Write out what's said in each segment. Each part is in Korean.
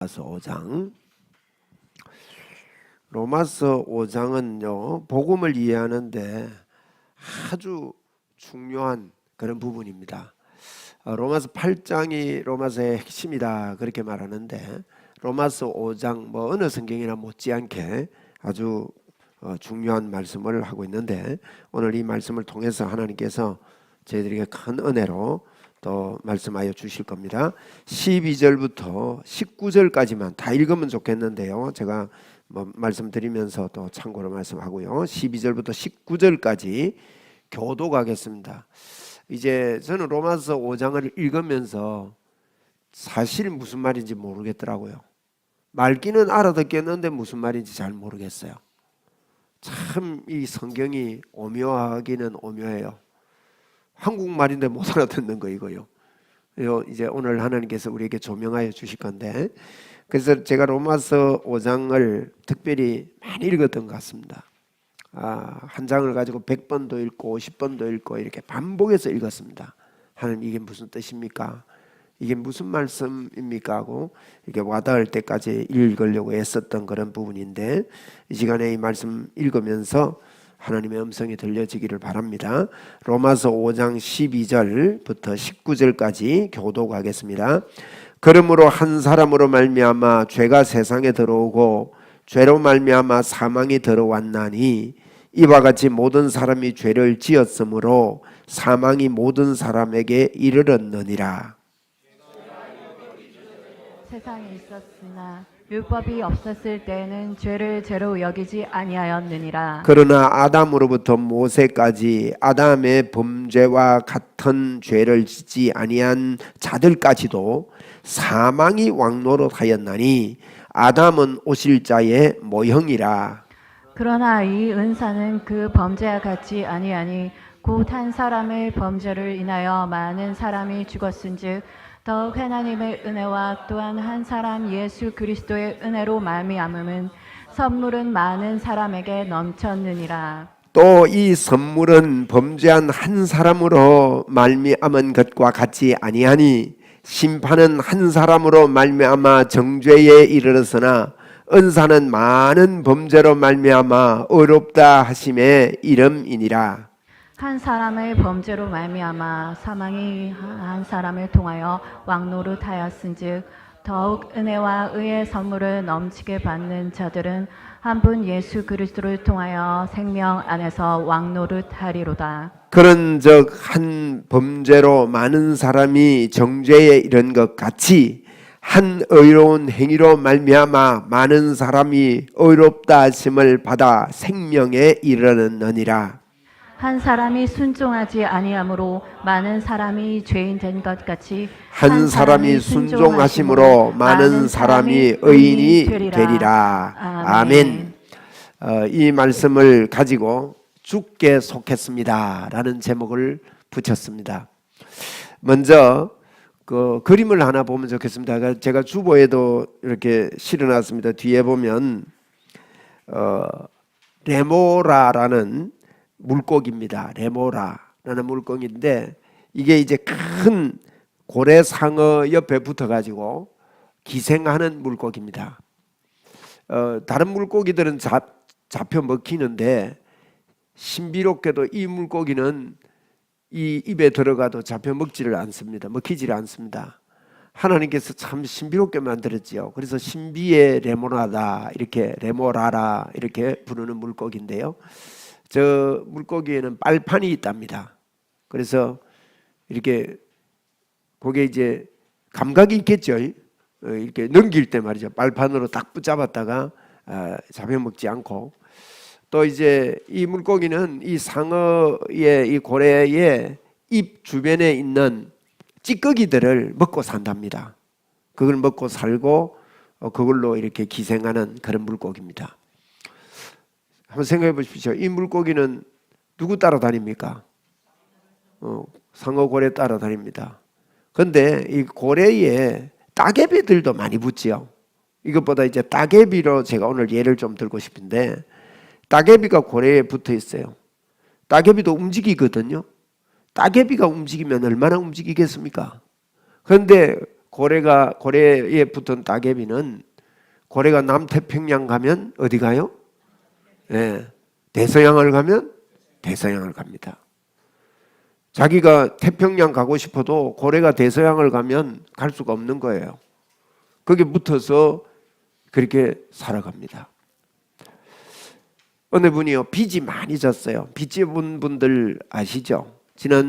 로마서 5장. 로마서 5장은요, 복음을 이해하는데 아주 중요한 그런 부분입니다. 로마서 8장이 로마서의 핵심이다 그렇게 말하는데, 로마서 5장 어느 성경이나 못지않게 아주 중요한 말씀을 하고 있는데, 오늘 이 말씀을 통해서 하나님께서 저희들에게 큰 은혜로 또 말씀하여 주실 겁니다. 12절부터 19절까지만 다 읽으면 좋겠는데요, 제가 말씀드리면서 또 참고로 말씀하고요, 12절부터 19절까지 교독하겠습니다. 이제 저는 로마서 5장을 읽으면서 사실 무슨 말인지 모르겠더라고요. 말귀는 알아듣겠는데 무슨 말인지 잘 모르겠어요. 참 이 성경이 오묘하기는 오묘해요. 한국말인데 못 알아듣는 거 이거요. 이제 오늘 하나님께서 우리에게 조명하여 주실 건데, 그래서 제가 로마서 5장을 특별히 많이 읽었던 것 같습니다. 한 장을 가지고 100번도 읽고 50번도 읽고 이렇게 반복해서 읽었습니다. 하나님, 이게 무슨 뜻입니까? 이게 무슨 말씀입니까? 하고 이렇게 와닿을 때까지 읽으려고 애썼던 그런 부분인데, 이 시간에 이 말씀 읽으면서 하나님의 음성이 들려지기를 바랍니다. 로마서 5장 12절부터 19절까지 교독하겠습니다. 그러므로 한 사람으로 말미암아 죄가 세상에 들어오고 죄로 말미암아 사망이 들어왔나니, 이와 같이 모든 사람이 죄를 지었으므로 사망이 모든 사람에게 이르렀느니라. 세상에 있었으나 율법이 없었을 때에는 죄를 죄로 여기지 아니하였느니라. 그러나 아담으로부터 모세까지 아담의 범죄와 같은 죄를 짓지 아니한 자들까지도 사망이 왕노릇하였나니, 아담은 오실 자의 모형이라. 그러나 이 은사는 그 범죄와 같지 아니하니, 곧 한 사람의 범죄를 인하여 많은 사람이 죽었은즉, 더욱 하나님의 은혜와 또한 한 사람 예수 그리스도의 은혜로 말미암음은 선물은 많은 사람에게 넘쳤느니라. 또 이 선물은 범죄한 한 사람으로 말미암은 것과 같지 아니하니, 심판은 한 사람으로 말미암아 정죄에 이르렀으나 은사는 많은 범죄로 말미암아 의롭다 하심의 이름이니라. 한 사람의 범죄로 말미암아 사망이 한 사람을 통하여 왕노릇하였은즉, 더욱 은혜와 의의 선물을 넘치게 받는 자들은 한 분 예수 그리스도를 통하여 생명 안에서 왕노릇하리로다. 그런즉 한 범죄로 많은 사람이 정죄에 이른 것 같이, 한 의로운 행위로 말미암아 많은 사람이 의롭다 하심을 받아 생명에 이르렀느니라. 한 사람이 순종하지 아니함으로 많은 사람이 죄인 된 것 같이, 한 사람이 순종하심으로 많은 사람이 의인이 되리라. 아멘. 이 말씀을 가지고 죽게 속했습니다 라는 제목을 붙였습니다. 먼저 그 그림을 하나 보면 좋겠습니다. 제가 주보에도 이렇게 실어놨습니다. 뒤에 보면 레모라라는 물고기입니다. 레모라라는 물고기인데, 이게 이제 큰 고래상어 옆에 붙어가지고 기생하는 물고기입니다. 다른 물고기들은 잡혀 먹히는데, 신비롭게도 이 물고기는 이 입에 들어가도 잡혀 먹지를 않습니다. 먹히지를 않습니다. 하나님께서 참 신비롭게 만들었지요. 그래서 신비의 레모라다, 이렇게 레모라라 이렇게 부르는 물고기인데요, 저 물고기에는 빨판이 있답니다. 그래서 이렇게 그게 이제 감각이 있겠죠. 이렇게 넘길 때 말이죠, 빨판으로 딱 붙잡았다가 잡혀먹지 않고. 또 이제 이 물고기는 이 상어의, 이 고래의 입 주변에 있는 찌꺼기들을 먹고 산답니다. 그걸 먹고 살고 그걸로 이렇게 기생하는 그런 물고기입니다. 한번 생각해 보십시오. 이 물고기는 누구 따라다닙니까? 상어, 고래 따라다닙니다. 그런데 이 고래에 따개비들도 많이 붙지요. 이것보다 이제 따개비로 제가 오늘 예를 좀 들고 싶은데, 따개비가 고래에 붙어 있어요. 따개비도 움직이거든요. 따개비가 움직이면 얼마나 움직이겠습니까? 그런데 고래에 붙은 따개비는 고래가 남태평양 가면 어디 가요? 네. 대서양을 가면 대서양을 갑니다. 자기가 태평양 가고 싶어도 고래가 대서양을 가면 갈 수가 없는 거예요. 거기에 붙어서 그렇게 살아갑니다. 어느 분이요, 빚이 많이 졌어요. 빚 진 분들 아시죠?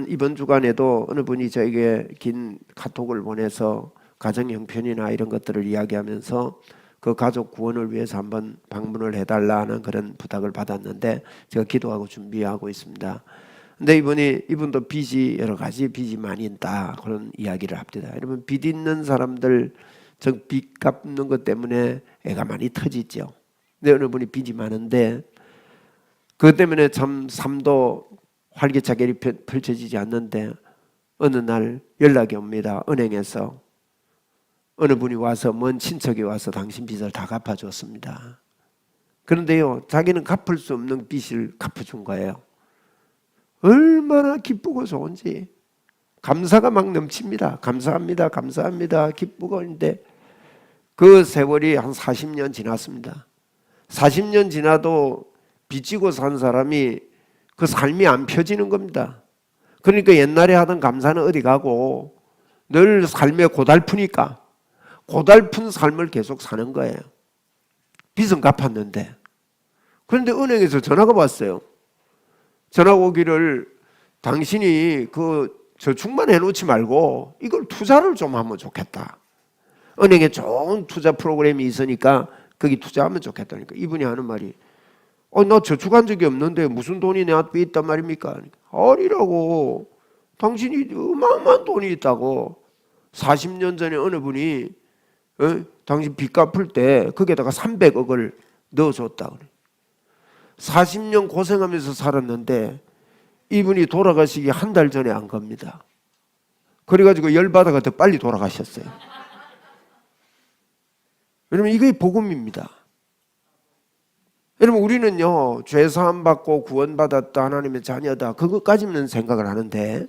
이번 주간에도 어느 분이 저에게 긴 카톡을 보내서 가정 형편이나 이런 것들을 이야기하면서 그 가족 구원을 위해서 한번 방문을 해달라는 그런 부탁을 받았는데 제가 기도하고 준비하고 있습니다. 근데 이분도 빚이 여러 가지 빚이 많이 있다 그런 이야기를 합니다. 여러분, 빚 있는 사람들 빚 갚는 것 때문에 애가 많이 터지죠. 근데 어느 분이 빚이 많은데 그것 때문에 참 삶도 활기차게 펼쳐지지 않는데 어느 날 연락이 옵니다. 은행에서 어느 분이 와서, 먼 친척이 와서 당신 빚을 다 갚아줬습니다. 그런데요, 자기는 갚을 수 없는 빚을 갚아준 거예요. 얼마나 기쁘고 좋은지 감사가 막 넘칩니다. 감사합니다, 감사합니다, 기쁘고. 있는데 그 세월이 한 40년 지났습니다. 40년 지나도 빚지고 산 사람이 그 삶이 안 펴지는 겁니다. 그러니까 옛날에 하던 감사는 어디 가고 늘 삶에 고달프니까 고달픈 삶을 계속 사는 거예요. 빚은 갚았는데. 그런데 은행에서 전화가 왔어요. 전화 오기를 당신이 그 저축만 해놓지 말고 이걸 투자를 좀 하면 좋겠다. 은행에 좋은 투자 프로그램이 있으니까 거기 투자하면 좋겠다니까. 이분이 하는 말이 나 저축한 적이 없는데 무슨 돈이 내 앞에 있단 말입니까? 아니라고. 당신이 어마어마한 돈이 있다고. 40년 전에 어느 분이 당신 빚 갚을 때 거기에다가 300억을 넣어줬다 그래. 40년 고생하면서 살았는데 이분이 돌아가시기 한 달 전에 안 갑니다. 그래가지고 열받아가 더 빨리 돌아가셨어요. 여러분, 이게 복음입니다. 여러분, 우리는요, 죄사함 받고 구원받았다, 하나님의 자녀다, 그것까지는 생각을 하는데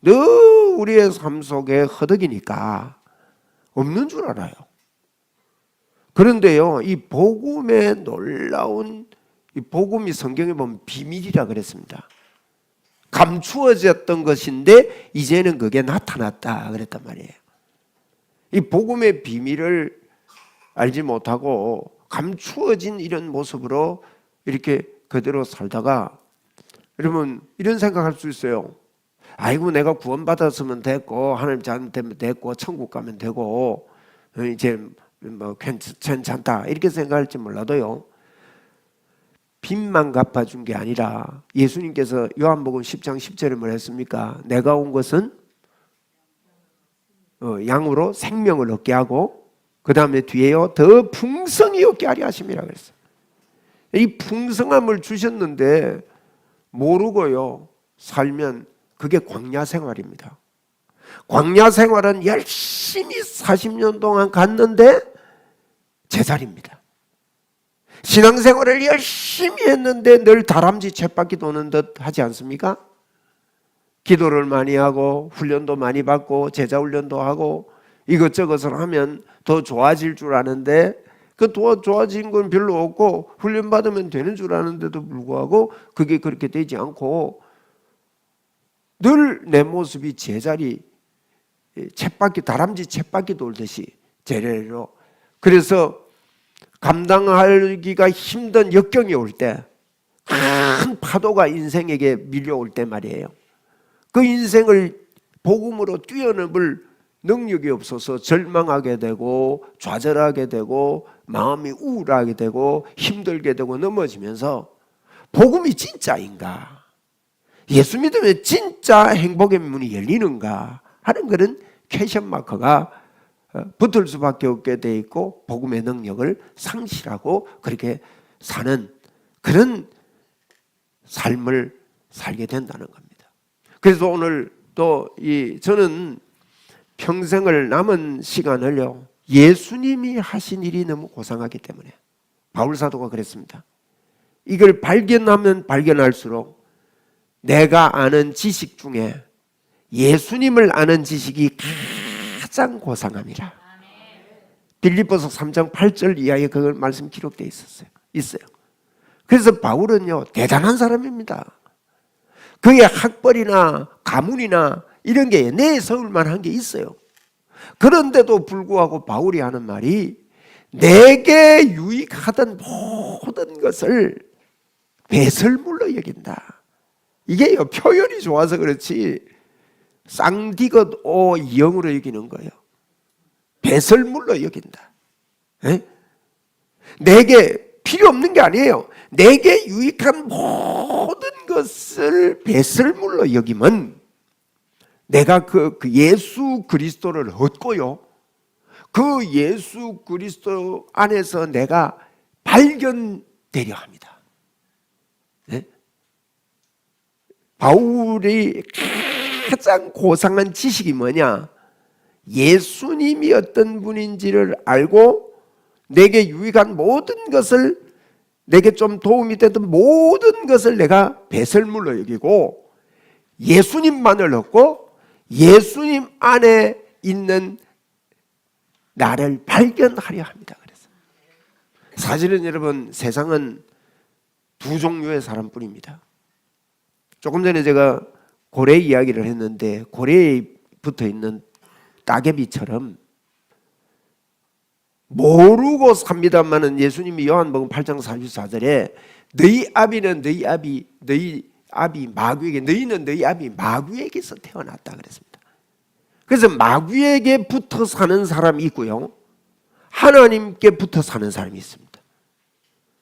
늘 우리의 삶 속에 허덕이니까 없는 줄 알아요. 그런데요, 이 복음의 놀라운, 이 복음이 성경에 보면 비밀이라 그랬습니다. 감추어졌던 것인데 이제는 그게 나타났다 그랬단 말이에요. 이 복음의 비밀을 알지 못하고 감추어진 이런 모습으로 이렇게 그대로 살다가 여러분, 이런 생각할 수 있어요. 아이고, 내가 구원받았으면 됐고 하나님 자녀 되면 됐고 천국 가면 되고 이제 뭐 괜찮다 이렇게 생각할지 몰라도요, 빚만 갚아준 게 아니라 예수님께서 요한복음 10장 10절에 뭘 했습니까? 내가 온 것은 양으로 생명을 얻게 하고 그 다음에 뒤에요, 더 풍성히 얻게 하려 하심이라 그랬어요. 이 풍성함을 주셨는데 모르고요 살면 그게 광야 생활입니다. 광야 생활은 열심히 40년 동안 갔는데 제자리입니다. 신앙생활을 열심히 했는데 늘 다람쥐 쳇바퀴 도는 듯 하지 않습니까? 기도를 많이 하고 훈련도 많이 받고 제자 훈련도 하고 이것저것을 하면 더 좋아질 줄 아는데 그 좋아진 건 별로 없고 훈련 받으면 되는 줄 아는데도 불구하고 그게 그렇게 되지 않고 늘 내 모습이 제자리 쳇바퀴, 다람쥐 쳇바퀴 돌듯이 제자리로. 그래서 감당하기가 힘든 역경이 올 때, 큰 파도가 인생에게 밀려올 때 말이에요, 그 인생을 복음으로 뛰어넘을 능력이 없어서 절망하게 되고 좌절하게 되고 마음이 우울하게 되고 힘들게 되고 넘어지면서 복음이 진짜인가, 예수 믿으면 진짜 행복의 문이 열리는가 하는 그런 퀘션 마커가 붙을 수밖에 없게 돼 있고 복음의 능력을 상실하고 그렇게 사는 그런 삶을 살게 된다는 겁니다. 그래서 오늘 또 저는 평생을 남은 시간을요, 예수님이 하신 일이 너무 고상하기 때문에, 바울 사도가 그랬습니다. 이걸 발견하면 발견할수록 내가 아는 지식 중에 예수님을 아는 지식이 가장 고상함이라. 빌립보서 3장 8절 이하에 그 말씀 기록되어 있어요. 그래서 바울은요 대단한 사람입니다. 그의 학벌이나 가문이나 이런 게 내에 세울 만한 게 있어요. 그런데도 불구하고 바울이 하는 말이 내게 유익하던 모든 것을 배설물로 여긴다. 이게 표현이 좋아서 그렇지 쌍디귿 오 영으로 여기는 거예요. 배설물로 여긴다. 에? 내게 필요 없는 게 아니에요. 내게 유익한 모든 것을 배설물로 여기면 내가 그 예수 그리스도를 얻고요. 그 예수 그리스도 안에서 내가 발견되려 합니다. 네? 바울이 가장 고상한 지식이 뭐냐? 예수님이 어떤 분인지를 알고 내게 유익한 모든 것을 내게 좀 도움이 되던 모든 것을 내가 배설물로 여기고 예수님만을 얻고 예수님 안에 있는 나를 발견하려 합니다. 그래서 사실은 여러분 세상은 두 종류의 사람뿐입니다. 조금 전에 제가 고래 이야기를 했는데 고래에 붙어 있는 따개비처럼 모르고 삽니다만은 예수님이 요한복음 8장 44절에 너희 아비는 너희 아비 마귀에게 너희는 너희 아비 마귀에게서 태어났다 그랬습니다. 그래서 마귀에게 붙어 사는 사람이 있고요. 하나님께 붙어 사는 사람이 있습니다.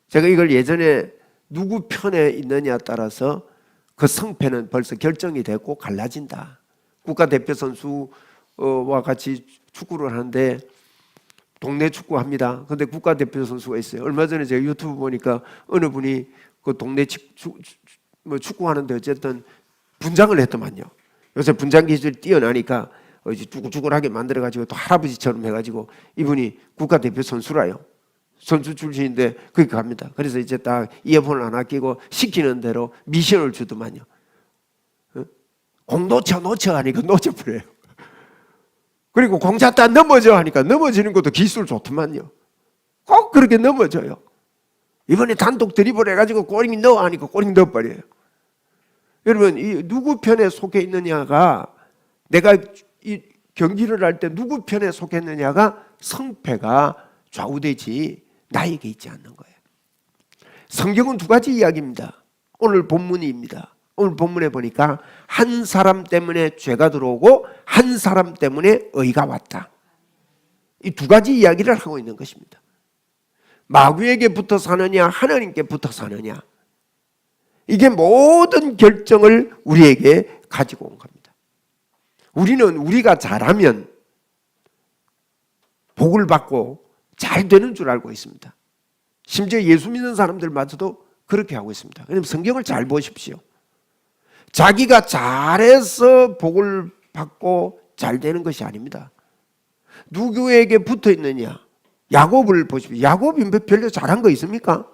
제가 이걸 예전에 누구 편에 있느냐에 따라서 그 성패는 벌써 결정이 됐고 갈라진다. 국가대표 선수와 같이 축구를 하는데 동네 축구 합니다. 근데 국가대표 선수가 있어요. 얼마 전에 제가 유튜브 보니까 어느 분이 그 동네 축구하는데 어쨌든 분장을 했더만요. 요새 분장 기술이 뛰어나니까 쭈글쭈글하게 만들어가지고 또 할아버지처럼 해가지고 이분이 국가대표 선수라요. 선수 출신인데 거기 갑니다. 그래서 이제 딱 이어폰을 하나 끼고 시키는 대로 미션을 주더만요. 공 놓쳐 하니까 놓쳐버려요. 그리고 공 잡다 넘어져 하니까 넘어지는 것도 기술 좋더만요. 꼭 그렇게 넘어져요. 이번에 단독 드리블 해가지고 골링 넣어 하니까 골링 넣어버려요. 여러분 이 누구 편에 속해 있느냐가 내가 이 경기를 할 때 누구 편에 속했느냐가 성패가 좌우되지 나에게 있지 않는 거예요. 성경은 두 가지 이야기입니다. 오늘 본문입니다. 오늘 본문에 보니까 한 사람 때문에 죄가 들어오고 한 사람 때문에 의가 왔다. 이 두 가지 이야기를 하고 있는 것입니다. 마귀에게 붙어 사느냐 하나님께 붙어 사느냐 이게 모든 결정을 우리에게 가지고 온 겁니다. 우리는 우리가 잘하면 복을 받고 잘 되는 줄 알고 있습니다. 심지어 예수 믿는 사람들마저도 그렇게 하고 있습니다. 그럼 성경을 잘 보십시오. 자기가 잘해서 복을 받고 잘 되는 것이 아닙니다. 누구에게 붙어 있느냐? 야곱을 보십시오. 야곱이 별로 잘한 거 있습니까?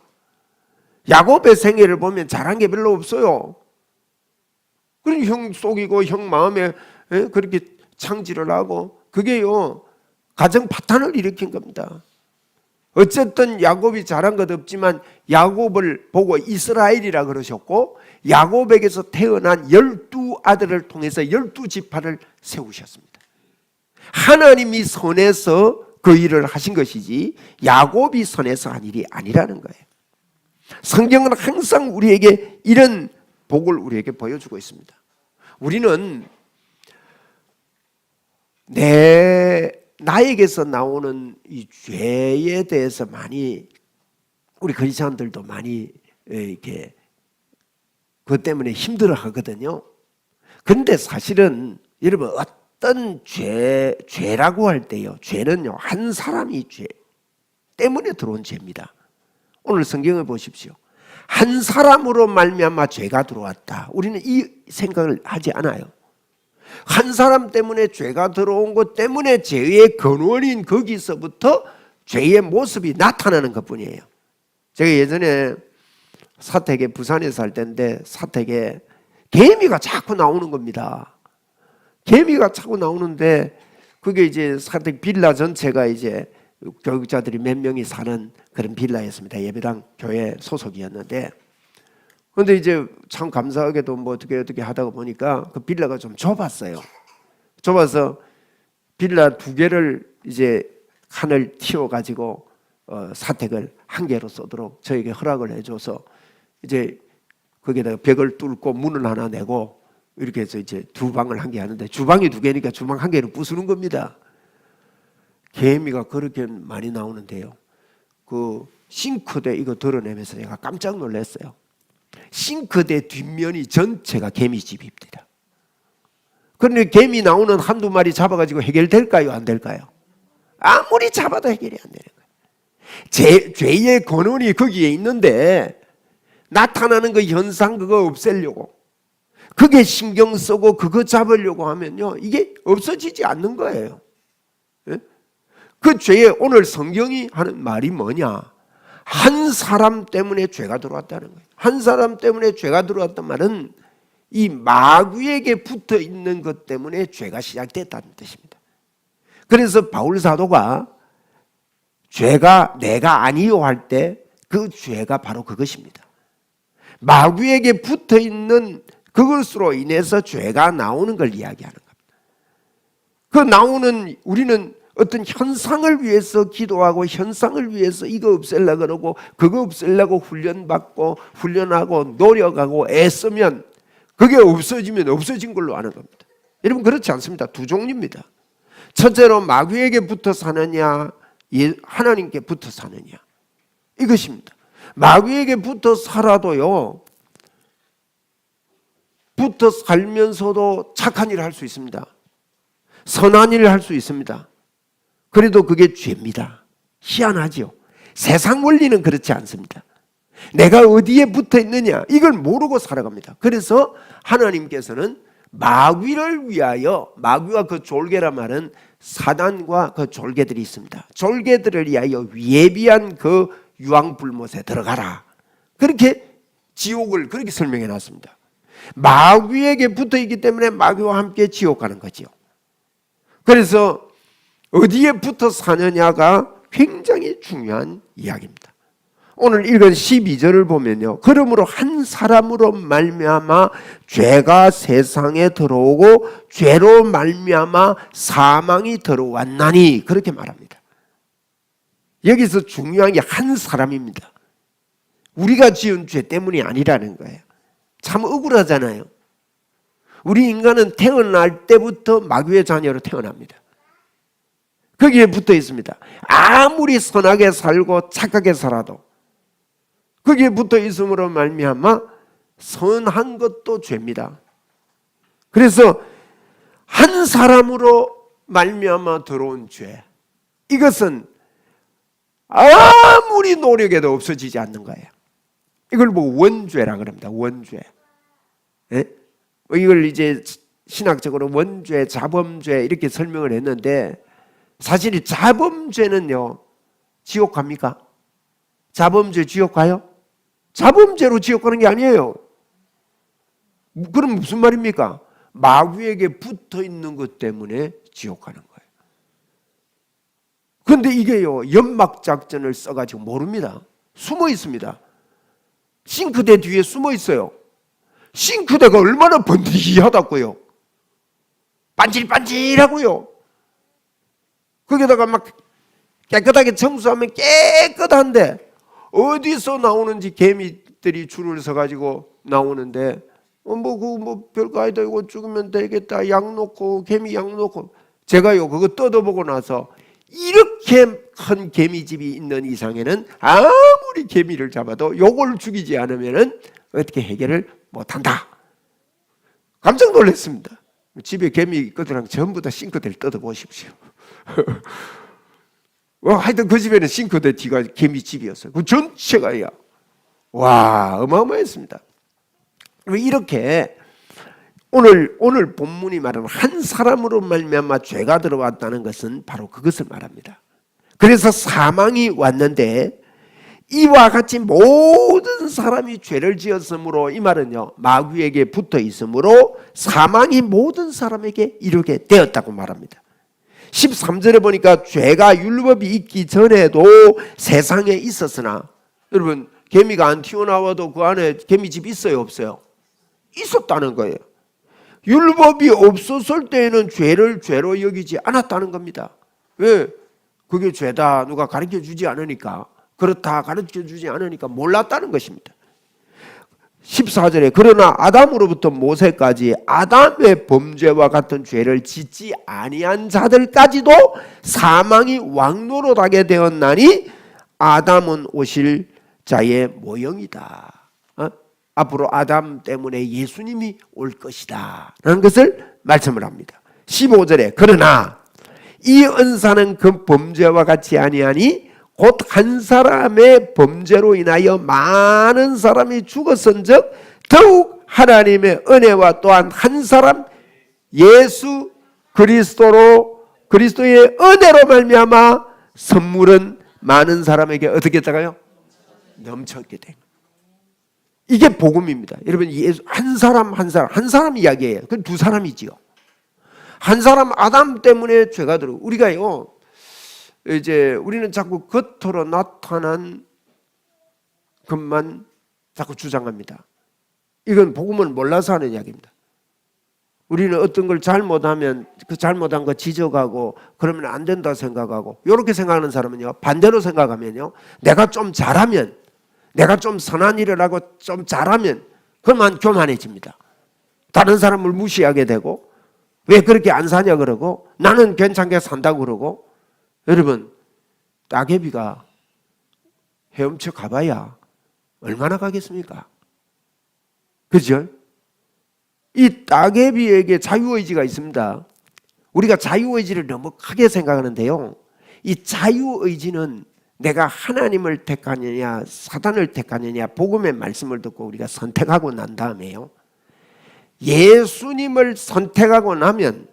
야곱의 생애를 보면 잘한 게 별로 없어요. 그럼 형 속이고 형 마음에 그렇게 창질을 하고 그게요 가정 파탄을 일으킨 겁니다. 어쨌든 야곱이 잘한 것 없지만 야곱을 보고 이스라엘이라 그러셨고 야곱에게서 태어난 12아들을 통해서 12지파를 세우셨습니다. 하나님이 선해서 그 일을 하신 것이지 야곱이 선해서 한 일이 아니라는 거예요. 성경은 항상 우리에게 이런 복을 우리에게 보여주고 있습니다. 우리는 나에게서 나오는 이 죄에 대해서 많이 우리 그리스도인들도 많이 이렇게 그것 때문에 힘들어 하거든요. 그런데 사실은 여러분 어떤 죄라고 할 때요. 죄는요. 한 사람이 죄 때문에 들어온 죄입니다. 오늘 성경을 보십시오. 한 사람으로 말미암아 죄가 들어왔다. 우리는 이 생각을 하지 않아요. 한 사람 때문에 죄가 들어온 것 때문에 죄의 근원인 거기서부터 죄의 모습이 나타나는 것뿐이에요. 제가 예전에 사택에 부산에 살 때인데 사택에 개미가 자꾸 나오는 겁니다. 개미가 자꾸 나오는데 그게 이제 사택 빌라 전체가 이제 교육자들이 몇 명이 사는 그런 빌라였습니다. 예배당 교회 소속이었는데, 그런데 이제 참 감사하게도 뭐 어떻게 하다가 보니까 그 빌라가 좀 좁았어요. 좁아서 빌라 2개를 이제 칸을 틔워가지고 사택을 1개로 쓰도록 저에게 허락을 해줘서 이제 거기에다가 벽을 뚫고 문을 하나 내고 이렇게 해서 이제 2방을 1개 하는데, 주방이 2개니까 주방 1개를 부수는 겁니다. 개미가 그렇게 많이 나오는데요, 그 싱크대 이거 드러내면서 제가 깜짝 놀랐어요. 싱크대 뒷면이 전체가 개미집입니다. 그런데 개미 나오는 한두 마리 잡아가지고 해결될까요? 안 될까요? 아무리 잡아도 해결이 안 되는 거예요. 죄의 근원이 거기에 있는데 나타나는 그 현상 그거 없애려고, 그게 신경 쓰고 그거 잡으려고 하면요, 이게 없어지지 않는 거예요. 그 죄에 오늘 성경이 하는 말이 뭐냐? 한 사람 때문에 죄가 들어왔다는 거예요. 한 사람 때문에 죄가 들어왔단 말은 이 마귀에게 붙어 있는 것 때문에 죄가 시작됐다는 뜻입니다. 그래서 바울 사도가 죄가 내가 아니요 할 때 그 죄가 바로 그것입니다. 마귀에게 붙어 있는 그것으로 인해서 죄가 나오는 걸 이야기하는 겁니다. 그 나오는, 우리는 어떤 현상을 위해서 기도하고 현상을 위해서 이거 없애려고 그러고 그거 없애려고 훈련받고 훈련하고 노력하고 애쓰면 그게 없어지면 없어진 걸로 아는 겁니다. 여러분 그렇지 않습니다. 2 종류입니다. 첫째로 마귀에게 붙어 사느냐, 하나님께 붙어 사느냐, 이것입니다. 마귀에게 붙어 살아도요, 붙어 살면서도 착한 일을 할 수 있습니다. 선한 일을 할 수 있습니다. 그래도 그게 죄입니다. 희한하죠. 세상 원리는 그렇지 않습니다. 내가 어디에 붙어 있느냐 이걸 모르고 살아갑니다. 그래서 하나님께서는 마귀를 위하여, 마귀와 그 졸개란 말은 사단과 그 졸개들이 있습니다. 졸개들을 위하여 예비한 그 유황불못에 들어가라, 그렇게 지옥을 그렇게 설명해 놨습니다. 마귀에게 붙어 있기 때문에 마귀와 함께 지옥 가는 거죠. 그래서 어디에 붙어 사느냐가 굉장히 중요한 이야기입니다. 오늘 읽은 12절을 보면요, 그러므로 한 사람으로 말미암아 죄가 세상에 들어오고 죄로 말미암아 사망이 들어왔나니, 그렇게 말합니다. 여기서 중요한 게 한 사람입니다. 우리가 지은 죄 때문이 아니라는 거예요. 참 억울하잖아요. 우리 인간은 태어날 때부터 마귀의 자녀로 태어납니다. 거기에 붙어 있습니다. 아무리 선하게 살고 착하게 살아도 거기에 붙어 있음으로 말미암아 선한 것도 죄입니다. 그래서 한 사람으로 말미암아 들어온 죄, 이것은 아무리 노력해도 없어지지 않는 거예요. 이걸 뭐 원죄라 그럽니다. 원죄. 예? 이걸 이제 신학적으로 원죄, 자범죄 이렇게 설명을 했는데, 사실 자범죄는요 지옥 갑니까? 자범죄 지옥 가요? 자범죄로 지옥 가는 게 아니에요. 그럼 무슨 말입니까? 마귀에게 붙어 있는 것 때문에 지옥 가는 거예요. 그런데 이게요, 연막 작전을 써가지고 모릅니다. 숨어 있습니다. 싱크대 뒤에 숨어 있어요. 싱크대가 얼마나 번디하다고요. 반질반질하고요. 거기다가 막 깨끗하게 청소하면 깨끗한데 어디서 나오는지 개미들이 줄을 서가지고 나오는데, 별거 아니다, 이거 죽으면 되겠다, 약 놓고, 개미 약 놓고. 제가요 그거 뜯어보고 나서 이렇게 큰 개미집이 있는 이상에는 아무리 개미를 잡아도 요걸 죽이지 않으면은 어떻게 해결을 못한다. 깜짝 놀랐습니다. 집에 개미 있거든 전부 다 싱크대를 뜯어보십시오. 하여튼 그 집에는 싱크대 뒤가 개미집이었어요. 그 전체가요. 와, 어마어마했습니다. 이렇게 오늘 본문이 말하는 한 사람으로 말미암아 죄가 들어왔다는 것은 바로 그것을 말합니다. 그래서 사망이 왔는데 이와 같이 모든 사람이 죄를 지었으므로, 이 말은요 마귀에게 붙어 있으므로 사망이 모든 사람에게 이르게 되었다고 말합니다. 13절에 보니까 죄가 율법이 있기 전에도 세상에 있었으나, 여러분 개미가 안 튀어나와도 그 안에 개미집 있어요 없어요? 있었다는 거예요. 율법이 없었을 때에는 죄를 죄로 여기지 않았다는 겁니다. 왜? 그게 죄다 누가 가르쳐 주지 않으니까, 그렇다 가르쳐 주지 않으니까 몰랐다는 것입니다. 14절에 그러나 아담으로부터 모세까지 아담의 범죄와 같은 죄를 짓지 아니한 자들까지도 사망이 왕노릇하게 되었나니 아담은 오실 자의 모형이다. 앞으로 아담 때문에 예수님이 올 것이다 라는 것을 말씀을 합니다. 15절에 그러나 이 은사는 그 범죄와 같이 아니하니 곧 한 사람의 범죄로 인하여 많은 사람이 죽었은즉 더욱 하나님의 은혜와 또한 한 사람 예수 그리스도의 은혜로 말미암아 선물은 많은 사람에게 어떻게 했다가요? 넘쳤게 된 거예요. 이게 복음입니다. 여러분 예수 한 사람 이야기예요. 그 두 사람이지요. 한 사람 아담 때문에 죄가 들어오고, 우리가요 이제 우리는 자꾸 겉으로 나타난 것만 자꾸 주장합니다. 이건 복음을 몰라서 하는 이야기입니다. 우리는 어떤 걸 잘못하면 그 잘못한 거 지적하고 그러면 안 된다 생각하고, 이렇게 생각하는 사람은요 반대로 생각하면요 내가 좀 잘하면, 내가 좀 선한 일을 하고 좀 잘하면 그만 교만해집니다. 다른 사람을 무시하게 되고 왜 그렇게 안 사냐 그러고 나는 괜찮게 산다고 그러고. 여러분 따개비가 헤엄쳐 가봐야 얼마나 가겠습니까? 그죠? 이 따개비에게 자유의지가 있습니다. 우리가 자유의지를 너무 크게 생각하는데요, 이 자유의지는 내가 하나님을 택하느냐 사단을 택하느냐 복음의 말씀을 듣고 우리가 선택하고 난 다음에요, 예수님을 선택하고 나면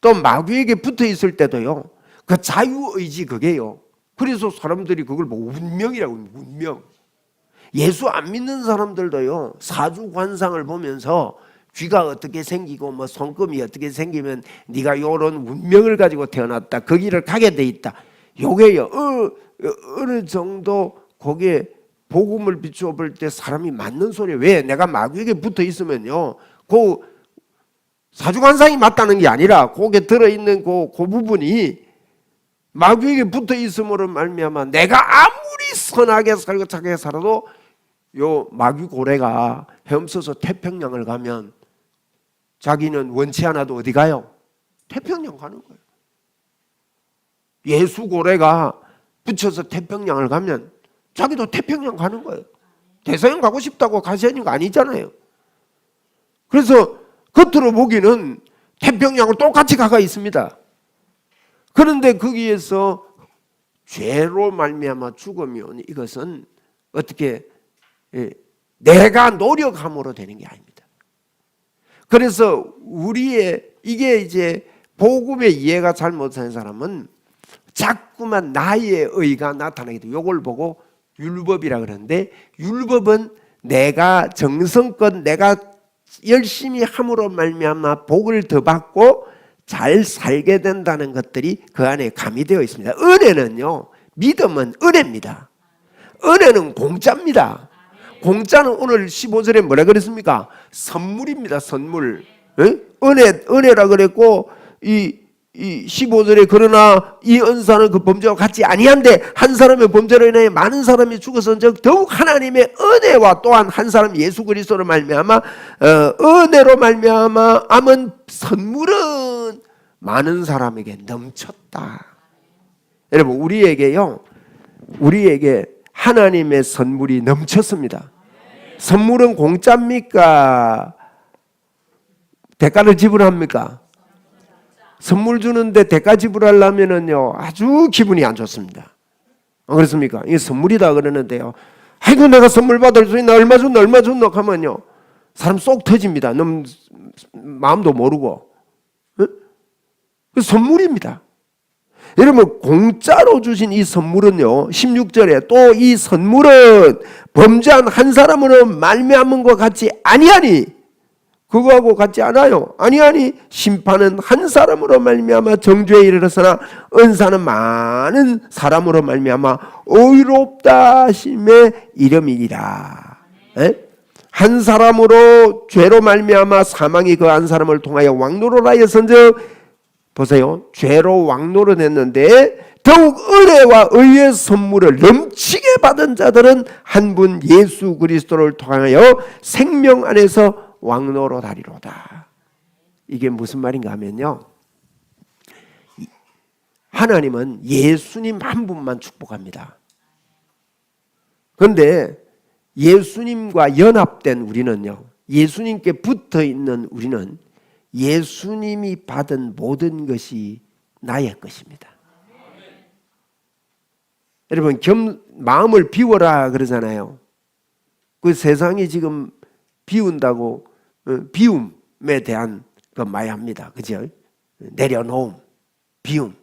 또 마귀에게 붙어 있을 때도요 그 자유의지 그게요, 그래서 사람들이 그걸 뭐 운명이라고 합니다. 운명. 예수 안 믿는 사람들도요 사주관상을 보면서 귀가 어떻게 생기고 뭐 손금이 어떻게 생기면 네가 요런 운명을 가지고 태어났다, 그 길을 가게 돼 있다, 요게요 어느 정도 거기에 복음을 비추어 볼 때 사람이 맞는 소리예요. 왜? 내가 마귀에게 붙어 있으면요 그 사주관상이 맞다는 게 아니라 거기에 들어있는 그 부분이 마귀에게 붙어 있음으로 말미암아 내가 아무리 선하게 살고 착하게 살아도 요 마귀 고래가 헤엄쳐서 태평양을 가면 자기는 원치 않아도 어디 가요? 태평양 가는 거예요. 예수 고래가 붙여서 태평양을 가면 자기도 태평양 가는 거예요. 대서양 가고 싶다고 가시는 거 아니잖아요. 그래서 겉으로 보기는 태평양을 똑같이 가가 있습니다. 그런데 거기에서 죄로 말미암아 죽음이 오니 이것은 어떻게 내가 노력함으로 되는 게 아닙니다. 그래서 우리의 이게 이제 복음의 이해가 잘못된 사람은 자꾸만 나의 의가 나타나게 돼요. 이걸 보고 율법이라 그러는데, 율법은 내가 정성껏 내가 열심히 함으로 말미암아 복을 더 받고 잘 살게 된다는 것들이 그 안에 가미되어 있습니다. 은혜는요, 믿음은 은혜입니다. 은혜는 공짜입니다. 공짜는 오늘 15절에 뭐라 그랬습니까? 선물입니다. 선물. 은혜라 그랬고, 이 15절에 그러나 이 은사는 그 범죄와 같지 아니한데 한 사람의 범죄로 인해 많은 사람이 죽었은즉 더욱 하나님의 은혜와 또한 한 사람 예수 그리스도로 말미암아 은혜로 말미암아 암은 선물은 많은 사람에게 넘쳤다. 여러분 우리에게 하나님의 선물이 넘쳤습니다. 선물은 공짜입니까? 대가를 지불합니까? 선물 주는데 대가 지불하려면은요 아주 기분이 안 좋습니다. 안 그렇습니까? 이게 선물이다 그러는데요, 아이고 내가 선물 받을 수 있나, 얼마 줬나 하면요 사람 쏙 터집니다. 너무 마음도 모르고. 그 선물입니다. 여러분 공짜로 주신 이 선물은요 16절에 또 이 선물은 범죄한 한 사람으로 말미암은 것 같지 아니하니, 그거하고 같지 않아요. 아니 심판은 한 사람으로 말미암아 정죄에 이르렀으나 은사는 많은 사람으로 말미암아 의롭다 하심에 이름이니라. 에? 한 사람으로 죄로 말미암아 사망이 그 한 사람을 통하여 왕노로 하였은즉 보세요. 죄로 왕노로 됐는데 더욱 은혜와 의의 선물을 넘치게 받은 자들은 한 분 예수 그리스도를 통하여 생명 안에서 왕노로 다리로다. 이게 무슨 말인가 하면요, 하나님은 예수님 한 분만 축복합니다. 그런데 예수님과 연합된 우리는요, 예수님께 붙어있는 우리는 예수님이 받은 모든 것이 나의 것입니다. 여러분, 마음을 비워라 그러잖아요. 그 세상이 지금 비운다고, 비움에 대한 그 마야입니다. 그죠? 내려놓음, 비움.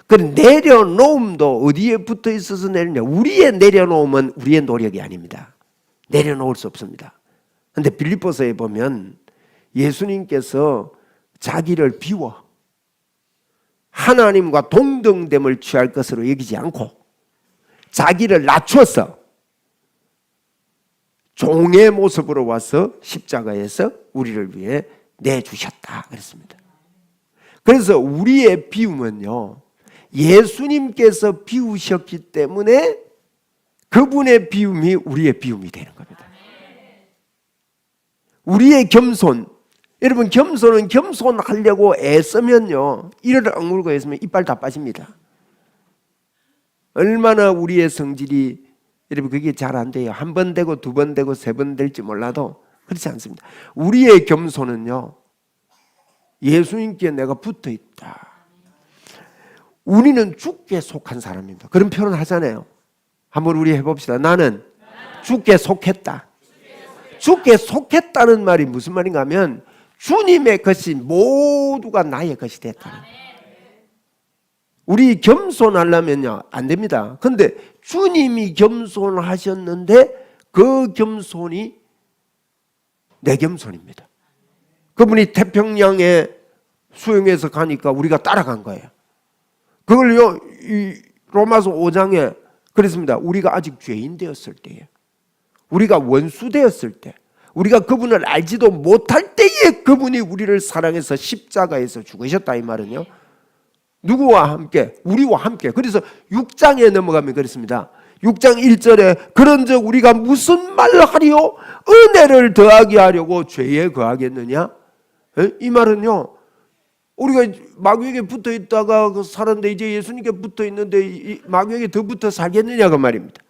그 내려놓음도 어디에 붙어 있어서 내리냐? 우리의 내려놓음은 우리의 노력이 아닙니다. 내려놓을 수 없습니다. 그런데 빌립보서에 보면 예수님께서 자기를 비워 하나님과 동등됨을 취할 것으로 여기지 않고 자기를 낮춰서 종의 모습으로 와서 십자가에서 우리를 위해 내주셨다 그랬습니다. 그래서 우리의 비움은요, 예수님께서 비우셨기 때문에 그분의 비움이 우리의 비움이 되는 겁니다. 우리의 겸손, 여러분, 겸손은 겸손하려고 애쓰면요, 이를 악물고 애쓰면 이빨 다 빠집니다. 얼마나 우리의 성질이, 여러분, 그게 잘 안 돼요. 한 번 되고 두 번 되고 세 번 될지 몰라도 그렇지 않습니다. 우리의 겸손은요, 예수님께 내가 붙어 있다. 우리는 주께 속한 사람입니다. 그런 표현 하잖아요. 한번 우리 해봅시다. 나는 주께 속했다. 주께 속했다는 말이 무슨 말인가 하면 주님의 것이 모두가 나의 것이 됐다는 거예요. 우리 겸손하려면요 안 됩니다. 그런데 주님이 겸손하셨는데 그 겸손이 내 겸손입니다. 그분이 태평양에 수영해서 가니까 우리가 따라간 거예요. 그걸요, 이 로마서 5장에 그랬습니다. 우리가 아직 죄인 되었을 때에, 우리가 원수 되었을 때, 우리가 그분을 알지도 못할 때에 그분이 우리를 사랑해서 십자가에서 죽으셨다 이 말은요, 누구와 함께? 우리와 함께. 그래서 6장에 넘어가면 그렇습니다. 6장 1절에 그런즉 우리가 무슨 말을 하리요? 은혜를 더하게 하려고 죄에 거하겠느냐? 이 말은요, 우리가 마귀에게 붙어 있다가 살았는데 이제 예수님께 붙어 있는데 마귀에게 더 붙어 살겠느냐 그 말입니다.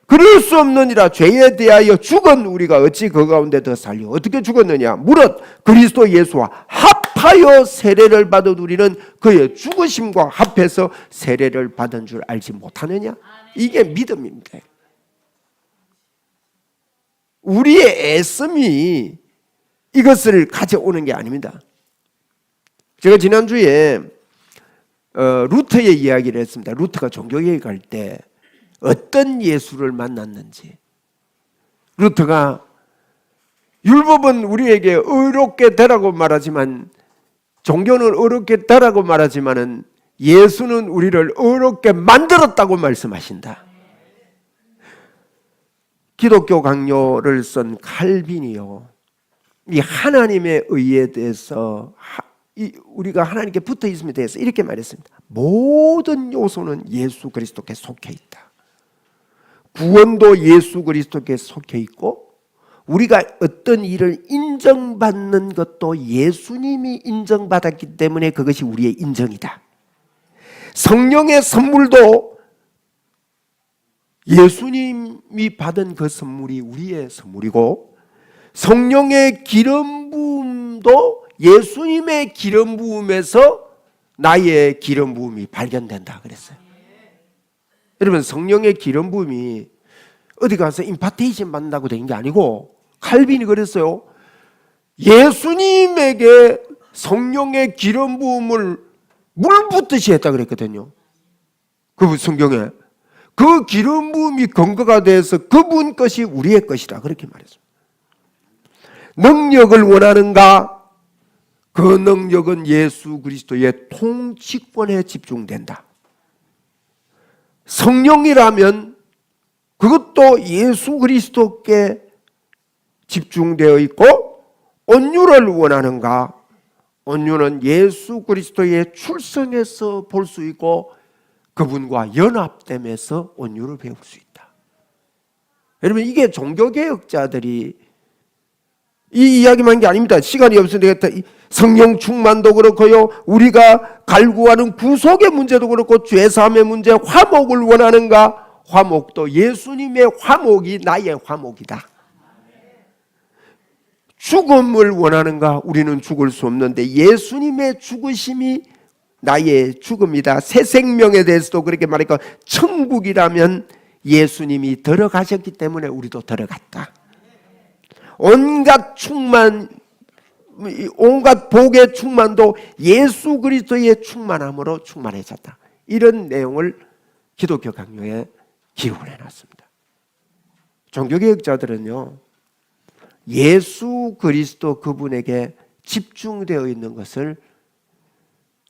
그럴 수 없느니라. 죄에 대하여 죽은 우리가 어찌 그 가운데 더 살려? 어떻게 죽었느냐? 무릇 그리스도 예수와 합하여 세례를 받은 우리는 그의 죽으심과 합해서 세례를 받은 줄 알지 못하느냐? 이게 믿음입니다. 우리의 애씀이 이것을 가져오는 게 아닙니다. 제가 지난주에 루터의 이야기를 했습니다. 루터가 종교회에 갈 때 어떤 예수를 만났는지. 루터가 율법은 우리에게 의롭게 되라고 말하지만, 종교는 의롭게 되라고 말하지만은 예수는 우리를 의롭게 만들었다고 말씀하신다. 기독교 강요를 쓴 칼빈이요, 이 하나님의 의에 대해서 우리가 하나님께 붙어 있음에 대해서 이렇게 말했습니다. 모든 요소는 예수 그리스도께 속해 있다. 구원도 예수 그리스도께 속해 있고, 우리가 어떤 일을 인정받는 것도 예수님이 인정받았기 때문에 그것이 우리의 인정이다. 성령의 선물도 예수님이 받은 그 선물이 우리의 선물이고, 성령의 기름 부음도 예수님의 기름 부음에서 나의 기름 부음이 발견된다 그랬어요. 여러분, 성령의 기름 부음이 어디 가서 임파테이션 받는다고 된 게 아니고, 칼빈이 그랬어요. 예수님에게 성령의 기름 부음을 물 붓듯이 했다 그랬거든요. 그 성경에 그 기름 부음이 근거가 돼서 그분 것이 우리의 것이다 그렇게 말했어요. 능력을 원하는가? 그 능력은 예수 그리스도의 통치권에 집중된다. 성령이라면 그것도 예수 그리스도께 집중되어 있고, 온유를 원하는가? 온유는 예수 그리스도의 출생에서 볼 수 있고 그분과 연합됨에서 온유를 배울 수 있다. 여러분, 이게 종교개혁자들이 이 이야기만 한 게 아닙니다. 시간이 없으니까 성령 충만도 그렇고요, 우리가 갈구하는 구속의 문제도 그렇고, 죄사함의 문제, 화목을 원하는가? 화목도 예수님의 화목이 나의 화목이다. 죽음을 원하는가? 우리는 죽을 수 없는데 예수님의 죽으심이 나의 죽음이다. 새 생명에 대해서도 그렇게 말하니까, 천국이라면 예수님이 들어가셨기 때문에 우리도 들어갔다. 온갖 충만, 온갖 복의 충만도 예수 그리스도의 충만함으로 충만해졌다. 이런 내용을 기독교 강요에 기록을 해놨습니다. 종교개혁자들은요, 예수 그리스도 그분에게 집중되어 있는 것을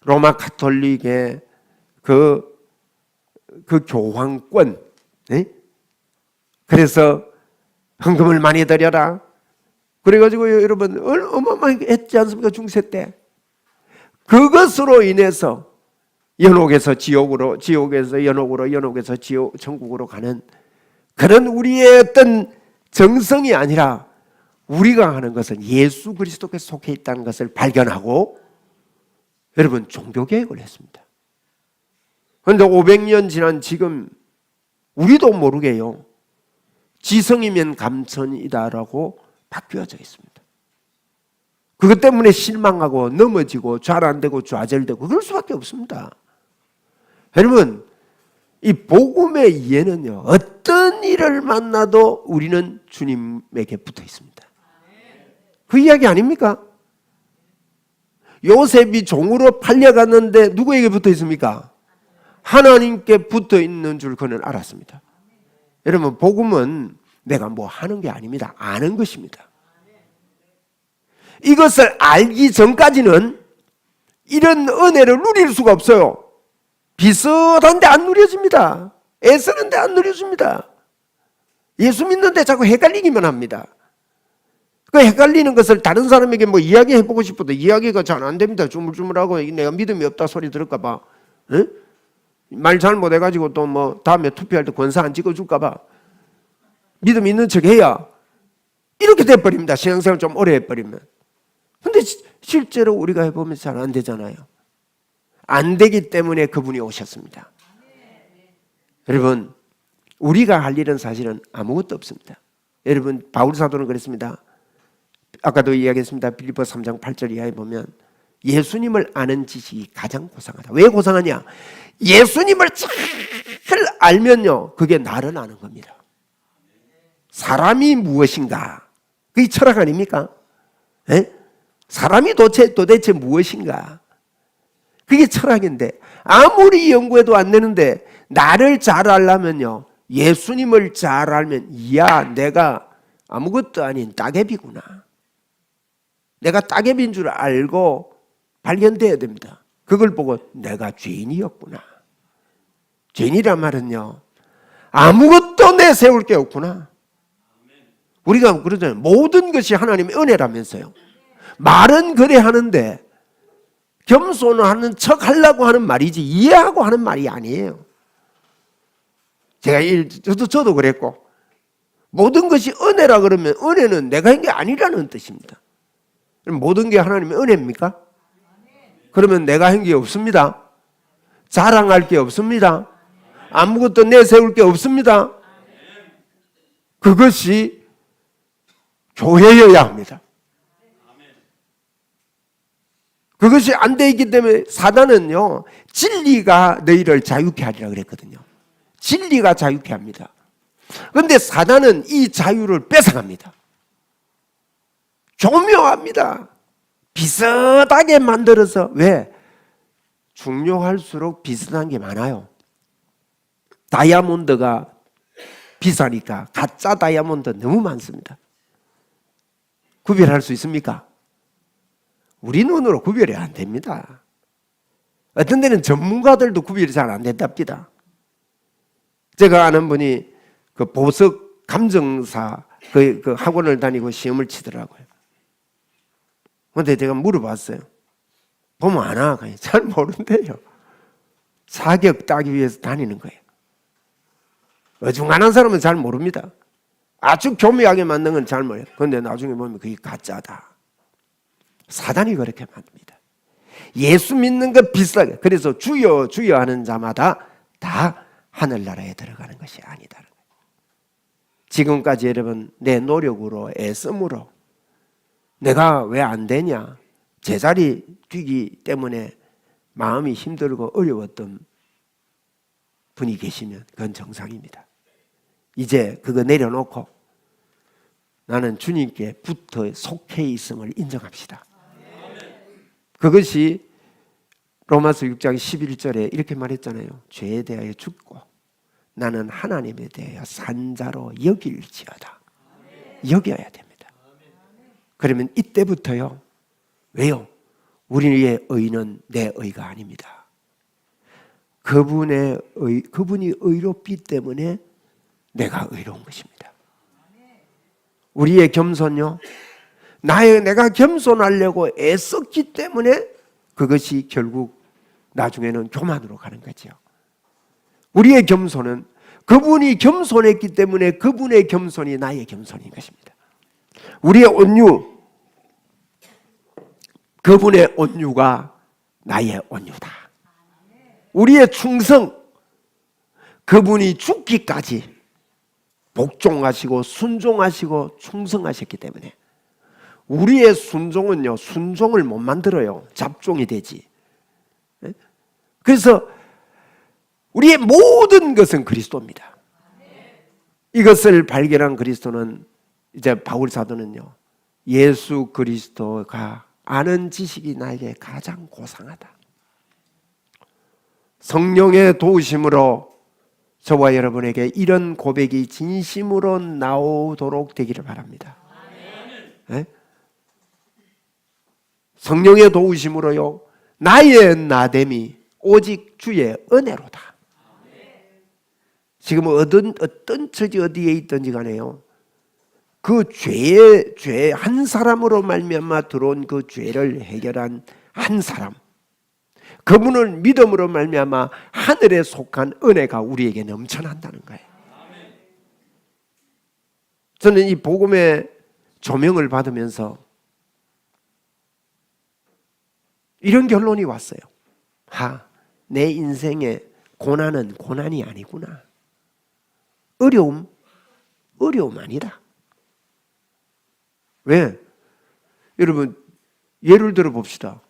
로마 가톨릭의 그 교황권, 그래서 헌금을 많이 드려라, 그래가지고 여러분 어마어마하게 했지 않습니까? 중세 때. 그것으로 인해서 연옥에서 지옥으로, 지옥에서 연옥으로, 연옥에서 지옥, 천국으로 가는 그런 우리의 어떤 정성이 아니라, 우리가 하는 것은 예수 그리스도께 속해 있다는 것을 발견하고 여러분 종교개혁을 했습니다. 그런데 500년 지난 지금 우리도 모르게요, 지성이면 감천이다라고 바뀌어져 있습니다. 그것 때문에 실망하고 넘어지고 잘 안 되고 좌절되고 그럴 수밖에 없습니다. 여러분, 이 복음의 이해는요, 어떤 일을 만나도 우리는 주님에게 붙어 있습니다. 그 이야기 아닙니까? 요셉이 종으로 팔려갔는데 누구에게 붙어 있습니까? 하나님께 붙어 있는 줄 그는 알았습니다. 여러분, 복음은 내가 뭐 하는 게 아닙니다. 아는 것입니다. 이것을 알기 전까지는 이런 은혜를 누릴 수가 없어요. 비슷한데 안 누려집니다. 애쓰는데 안 누려집니다. 예수 믿는데 자꾸 헷갈리기만 합니다. 그 헷갈리는 것을 다른 사람에게 뭐 이야기해보고 싶어도 이야기가 잘 안 됩니다. 주물주물하고 내가 믿음이 없다 소리 들을까봐, 말 잘못해가지고 또 뭐 다음에 투표할 때 권사 안 찍어줄까봐 믿음 있는 척 해야 이렇게 돼버립니다. 신앙생활 좀 오래 해버리면. 근데 실제로 우리가 해보면 잘 안 되잖아요. 안 되기 때문에 그분이 오셨습니다. 여러분, 우리가 할 일은 사실은 아무것도 없습니다. 여러분, 바울 사도는 그랬습니다. 아까도 이야기했습니다. 빌립보 3장 8절 이하에 보면 예수님을 아는 지식이 가장 고상하다. 왜 고상하냐? 예수님을 잘 알면요, 그게 나를 아는 겁니다. 사람이 무엇인가? 그게 철학 아닙니까? 사람이 도대체 무엇인가? 그게 철학인데, 아무리 연구해도 안 되는데 나를 잘 알려면요, 예수님을 잘 알면, 이야, 내가 아무것도 아닌 따개비구나, 내가 따개비인 줄 알고 발견돼야 됩니다. 그걸 보고 내가 죄인이었구나. 죄인이란 말은요, 아무것도 내세울 게 없구나. 우리가 그러잖아요. 모든 것이 하나님의 은혜라면서요. 말은 그래 하는데 겸손하는 척 하려고 하는 말이지 이해하고 하는 말이 아니에요. 저도 그랬고, 모든 것이 은혜라 그러면 은혜는 내가 한 게 아니라는 뜻입니다. 그럼 모든 게 하나님의 은혜입니까? 그러면 내가 한 게 없습니다. 자랑할 게 없습니다. 아무것도 내세울 게 없습니다. 그것이 교회여야 합니다. 그것이 안 돼 있기 때문에 사단은요, 진리가 너희를 자유케 하리라 그랬거든요. 진리가 자유케 합니다. 그런데 사단은 이 자유를 뺏어갑니다. 교묘합니다. 비슷하게 만들어서. 왜? 중요할수록 비슷한 게 많아요. 다이아몬드가 비싸니까 가짜 다이아몬드 너무 많습니다. 구별할 수 있습니까? 우리 눈으로 구별이 안 됩니다. 어떤 데는 전문가들도 구별이 잘 안 된답니다. 제가 아는 분이 그 보석 감정사 그 학원을 다니고 시험을 치더라고요. 그런데 제가 물어봤어요. 보면 아나? 잘 모른대요. 자격 따기 위해서 다니는 거예요. 어중간한 사람은 잘 모릅니다. 아주 교묘하게 만든 건 잘 몰라요. 그런데 나중에 보면 그게 가짜다. 사단이 그렇게 만듭니다. 예수 믿는 것 비슷하게. 그래서 주여 주여 하는 자마다 다 하늘나라에 들어가는 것이 아니다. 지금까지 여러분 내 노력으로 애씀으로 내가 왜 안 되냐, 제자리 뛰기 때문에 마음이 힘들고 어려웠던 분이 계시면 그건 정상입니다. 이제 그거 내려놓고 나는 주님께 붙어 속해 있음을 인정합시다. 그것이 로마서 6장 11절에 이렇게 말했잖아요. 죄에 대하여 죽고 나는 하나님에 대하여 산자로 여길지어다. 여겨야 됩니다. 그러면 이때부터요. 왜요? 우리의 의는 내 의가 아닙니다. 그분이 의롭기 때문에 내가 의로운 것입니다. 우리의 겸손요. 내가 겸손하려고 애썼기 때문에 그것이 결국 나중에는 교만으로 가는 거죠. 우리의 겸손은 그분이 겸손했기 때문에 그분의 겸손이 나의 겸손인 것입니다. 우리의 온유, 그분의 온유가 나의 온유다. 우리의 충성, 그분이 죽기까지 복종하시고 순종하시고 충성하셨기 때문에 우리의 순종은요, 순종을 못 만들어요. 잡종이 되지. 그래서 우리의 모든 것은 그리스도입니다. 이것을 발견한 그리스도는 이제 바울 사도는요, 예수 그리스도가 아는 지식이 나에게 가장 고상하다. 성령의 도우심으로 저와 여러분에게 이런 고백이 진심으로 나오도록 되기를 바랍니다. 네? 성령의 도우심으로요, 나의 나됨이 오직 주의 은혜로다. 지금 어떤 처지 어디에 있든지 간에요, 그 죄 한 사람으로 말미암아 들어온 그 죄를 해결한 한 사람, 그분을 믿음으로 말미암아 하늘에 속한 은혜가 우리에게 넘쳐난다는 거예요. 저는 이 복음의 조명을 받으면서 이런 결론이 왔어요. 내 인생의 고난은 고난이 아니구나. 어려움 아니다. 왜? 여러분 예를 들어 봅시다.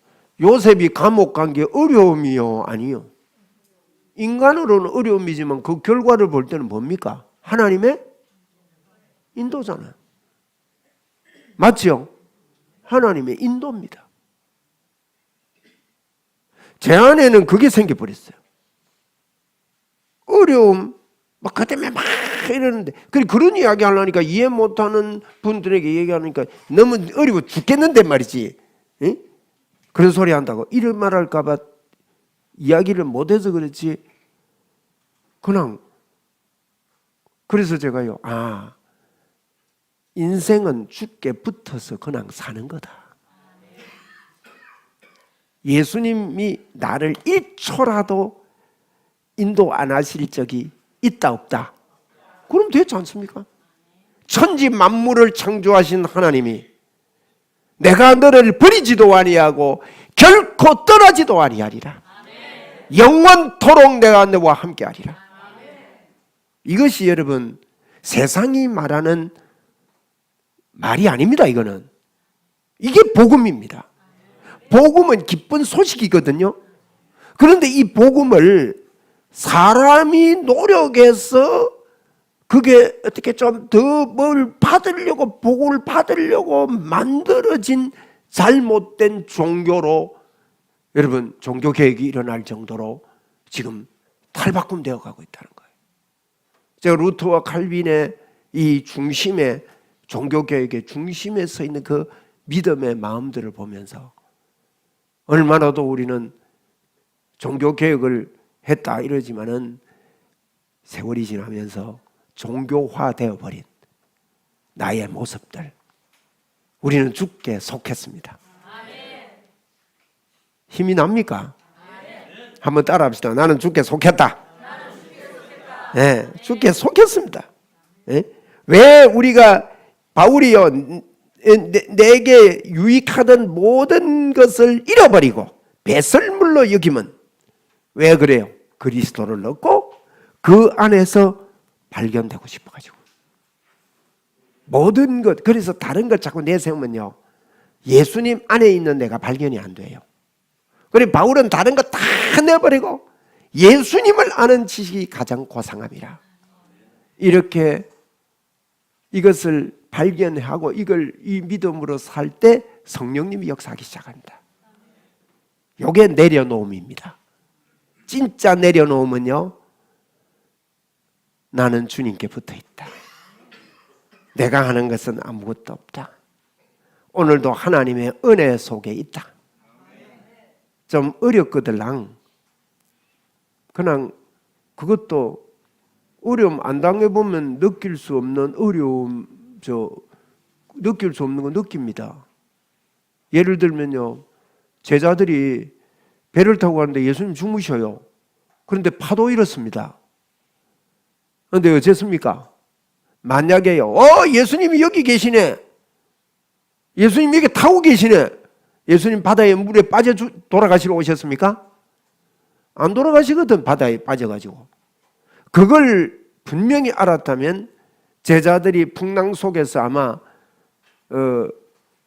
요셉이 감옥 간 게 어려움이요? 아니요. 인간으로는 어려움이지만 그 결과를 볼 때는 뭡니까? 하나님의 인도잖아요. 맞죠? 하나님의 인도입니다. 제 안에는 그게 생겨버렸어요. 어려움, 그 때문에 막 이러는데, 그런 이야기 하려니까 이해 못하는 분들에게 얘기하니까 너무 어려워 죽겠는데 말이지. 응? 그런 소리 한다고 이런 말 할까봐 이야기를 못해서 그렇지. 그래서 제가요, 인생은 죽게 붙어서 그냥 사는 거다. 예수님이 나를 1초라도 인도 안 하실 적이 있다 없다? 그럼 되지 않습니까? 천지 만물을 창조하신 하나님이 내가 너를 버리지도 아니하고 결코 떠나지도 아니하리라. 영원토록 내가 너와 함께하리라. 이것이 여러분 세상이 말하는 말이 아닙니다. 이게 복음입니다. 복음은 기쁜 소식이거든요. 그런데 이 복음을 사람이 노력해서 그게 어떻게 좀 더 뭘 받으려고, 복을 받으려고 만들어진 잘못된 종교로, 여러분 종교개혁이 일어날 정도로 지금 탈바꿈되어 가고 있다는 거예요. 제가 루터와 칼빈의 이 중심에 종교개혁의 중심에 서 있는 그 믿음의 마음들을 보면서 얼마나도 우리는 종교개혁을 했다 이러지만은 세월이 지나면서 종교화되어 버린 나의 모습들, 우리는 주께 속했습니다. 힘이 납니까? 한번 따라 합시다. 나는 주께 속했다. 네, 주께 속했습니다. 네? 왜 우리가 바울이요, 내게 유익하던 모든 것을 잃어버리고 배설물로 여기면 왜 그래요? 그리스도를 얻고 그 안에서 발견되고 싶어가지고 모든 것, 그래서 다른 것 자꾸 내세우면요 예수님 안에 있는 내가 발견이 안 돼요. 그래 바울은 다른 거 다 내버리고 예수님을 아는 지식이 가장 고상함이라, 이렇게 이것을 발견하고 이걸 이 믿음으로 살 때 성령님이 역사하기 시작합니다. 이게 내려놓음입니다. 진짜 내려놓으면요, 나는 주님께 붙어있다. 내가 하는 것은 아무것도 없다. 오늘도 하나님의 은혜 속에 있다. 좀 어렵거들랑 그냥 그것도 어려움 안 당해보면 느낄 수 없는 어려움, 느낄 수 없는 거 느낍니다. 예를 들면요, 제자들이 배를 타고 가는데 예수님 주무셔요. 그런데 파도 일었습니다. 그런데 어쨌습니까? 만약에요, 예수님이 여기 계시네, 예수님 여기 타고 계시네, 예수님 바다에 물에 빠져 돌아가시러 오셨습니까? 안 돌아가시거든, 바다에 빠져가지고. 그걸 분명히 알았다면 제자들이 풍랑 속에서 아마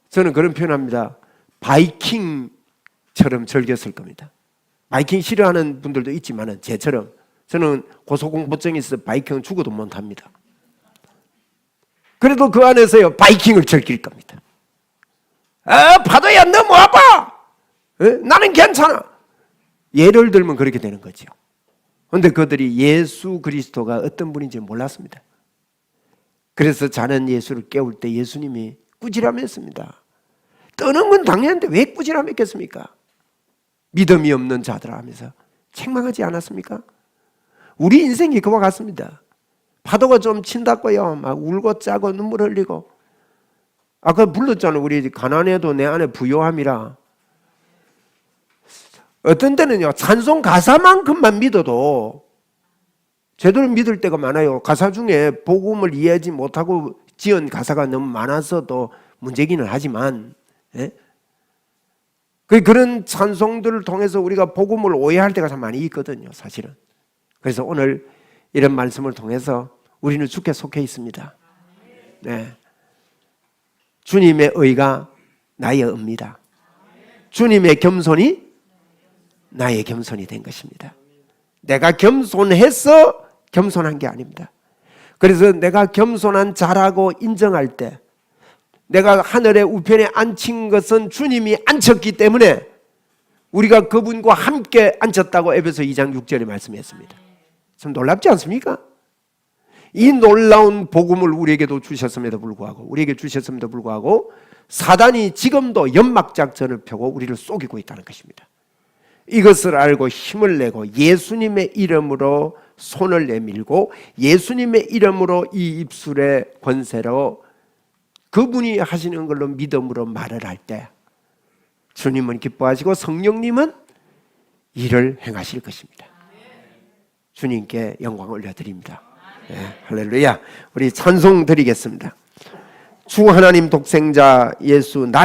저는 그런 표현합니다. 바이킹처럼 즐겼을 겁니다. 바이킹 싫어하는 분들도 있지만 제처럼 저는 고소공포증이 있어서 바이킹은 죽어도 못합니다. 그래도 그 안에서요 바이킹을 즐길 겁니다. 파도야 넘어와봐, 나는 괜찮아. 예를 들면 그렇게 되는 거죠. 그런데 그들이 예수 그리스도가 어떤 분인지 몰랐습니다. 그래서 자는 예수를 깨울 때 예수님이 꾸지람했습니다. 떠는 건 당연한데 왜 꾸지람했겠습니까? 믿음이 없는 자들아 하면서 책망하지 않았습니까? 우리 인생이 그와 같습니다. 파도가 좀 친다고요 막 울고 짜고 눈물 흘리고, 아까 불렀잖아요. 우리 가난해도 내 안에 부요함이라. 어떤 때는요 찬송 가사만큼만 믿어도 제대로 믿을 때가 많아요. 가사 중에 복음을 이해하지 못하고 지은 가사가 너무 많아서 또 문제기는 하지만, 그런 찬송들을 통해서 우리가 복음을 오해할 때가 참 많이 있거든요, 사실은. 그래서 오늘 이런 말씀을 통해서 우리는 주께 속해 있습니다. 네. 주님의 의가 나의 의입니다. 주님의 겸손이 나의 겸손이 된 것입니다. 내가 겸손해서 겸손한 게 아닙니다. 그래서 내가 겸손한 자라고 인정할 때 내가 하늘의 우편에 앉힌 것은 주님이 앉혔기 때문에 우리가 그분과 함께 앉혔다고 에베소 2장 6절에 말씀했습니다. 참 놀랍지 않습니까? 이 놀라운 복음을 우리에게도 주셨음에도 불구하고 사단이 지금도 연막작전을 펴고 우리를 속이고 있다는 것입니다. 이것을 알고 힘을 내고 예수님의 이름으로 손을 내밀고 예수님의 이름으로 이 입술의 권세로 그분이 하시는 걸로 믿음으로 말을 할 때 주님은 기뻐하시고 성령님은 일을 행하실 것입니다. 주님께 영광을 올려드립니다. 네, 할렐루야. 우리 찬송 드리겠습니다. 주 하나님 독생자 예수